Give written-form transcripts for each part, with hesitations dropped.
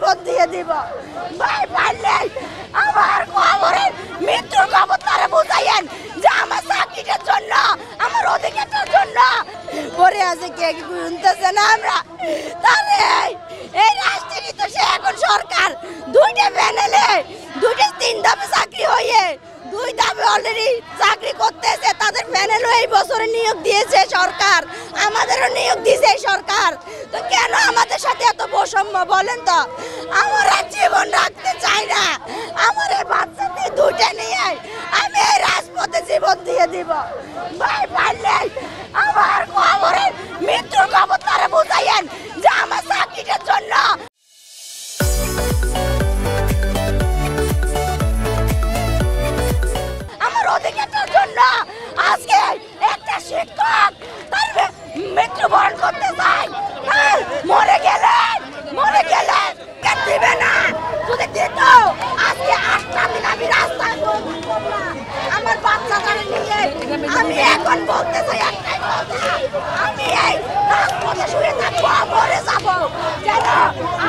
জীবন দিয়ে দিব। ভাই পারলে আমার খবরের মৃত্যুর খবর তারা বুঝাইয়েন যে আমার চাকরিটার জন্য, আমার অধিকারটার জন্য পরে আছে কে কি শুনতেছে না আমরা। তাহলে এই রাষ্ট্রেরই তো সে এখন সরকার দুইটা প্যানেলে দুইটা তিন ধাপে চাকরি হয়ে দুই ধাপে অলরেডি চাকরি করতেছে, তাদের প্যানেলও এই বছরে নিয়োগ দিয়েছে সরকার, আমাদেরও নিয়োগ দিয়েছে সরকার। তো কেন আমাদের সাথে এত বৈষম্য বলেন তো? আমরা জীবন রাখতে চাই না, আমার এই বাচ্চাটি দুইটা নিয়ে আমি এই রাজপথে জীবন দিয়ে দিব। ভাই পারলে আমার খবরের মৃত্যুর খবর তারা বুঝাইয়েন যে আমার চাকরিটার জন্য, আমার অধিকারটার জন্য আজকে একটা শিক্ষক তার মৃত্যুবরণ করতে চায়। মরে গেলেন দিবে না, যদি দিত আজকে 8টা দিন আমি রাস্তায় আমার বাচ্চাটাকে নিয়ে আমি এখন বলতে চাই একটাই কথা, আমি এই রাজপথে শুয়ে থাকবো, মরে যাবো, যেন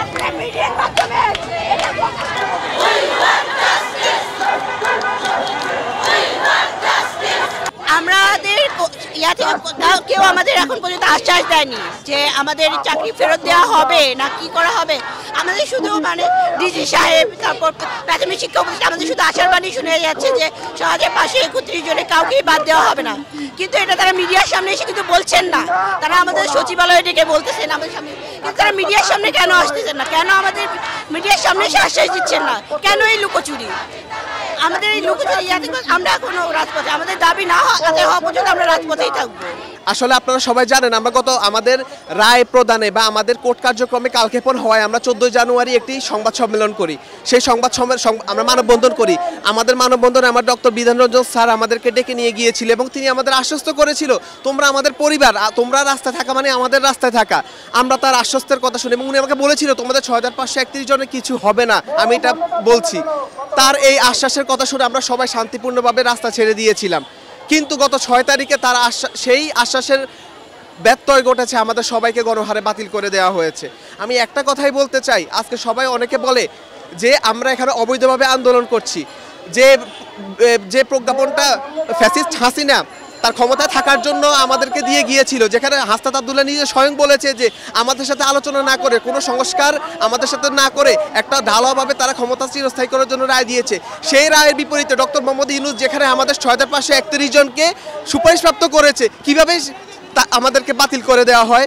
আপনার মিডিয়ার মাধ্যমে এটা আমাদের কেউ আমাদের এখন পর্যন্ত আশ্বাস দেয়নি যে আমাদের চাকরি ফেরত দেওয়া হবে না কি করা হবে। আমাদের শুধু মানে ডিজি সাহেব, তারপর প্রাথমিক শিক্ষা উপদেষ্টা আমাদের শুধু আশার বাণী শুনে যাচ্ছে যে সমাজের পাশে 31 জনে কাউকেই বাদ দেওয়া হবে না, কিন্তু এটা তারা মিডিয়ার সামনে এসে কিন্তু বলছেন না। তারা আমাদের সচিবালয়ে ডেকে বলতেছেন আমাদের সামনে, কিন্তু তারা মিডিয়ার সামনে কেন আসতেছেন না? কেন আমাদের মিডিয়ার সামনে এসে আশ্বাস দিচ্ছেন না? কেন এই লুকোচুরি? আমাদের এই লুকোচুরি আমরা এখনো রাজপথে, আমাদের দাবি না হওয়া পর্যন্ত আমরা রাজপথেই থাকবো। আসলে আপনারা সবাই জানেন আমরা আমাদের রায় প্রদানে বা আমাদের কোর্ট কার্যক্রমে কালক্ষেপণ হওয়ায় আমরা 14 জানুয়ারি একটি সংবাদ সম্মেলন করি। সেই সংবাদ আমরা মানববন্ধন করি। আমাদের মানববন্ধনে আমার ডক্টর বিধানরঞ্জন স্যার আমাদেরকে ডেকে নিয়ে গিয়েছিল এবং তিনি আমাদের আশ্বস্ত করেছিল তোমরা আমাদের পরিবার, তোমরা রাস্তায় থাকা মানে আমাদের রাস্তায় থাকা। আমরা তার আশ্বস্তের কথা শুনি এবং উনি আমাকে বলেছিল তোমাদের 6531 জনের কিছু হবে না, আমি এটা বলছি। তার এই আশ্বাসের কথা শুনে আমরা সবাই শান্তিপূর্ণভাবে রাস্তা ছেড়ে দিয়েছিলাম, কিন্তু গত 6 তারিখে তার সেই আশ্বাসের ব্যত্যয় ঘটেছে, আমাদের সবাইকে গণহারে বাতিল করে দেওয়া হয়েছে। আমি একটা কথাই বলতে চাই, আজকে সবাই অনেকে বলে যে আমরা এখানে অবৈধভাবে আন্দোলন করছি, যে প্রজ্ঞাপনটা ফ্যাসিস্ট হাসিনা তার ক্ষমতায় থাকার জন্য আমাদেরকে দিয়ে গিয়েছিল, যেখানে হাসনাত আব্দুল্লাহ নিজে স্বয়ং বলেছে যে আমাদের সাথে আলোচনা না করে, কোনো সংস্কার আমাদের সাথে না করে একটা ঢালাওভাবে তারা ক্ষমতা চিরস্থায়ী করার জন্য রায় দিয়েছে। সেই রায়ের বিপরীতে ডক্টর মোহাম্মদ ইউনূস যেখানে আমাদের 6531 জনকে সুপারিশপ্রাপ্ত করেছে, কিভাবে আমাদেরকে বাতিল করে দেওয়া হয়?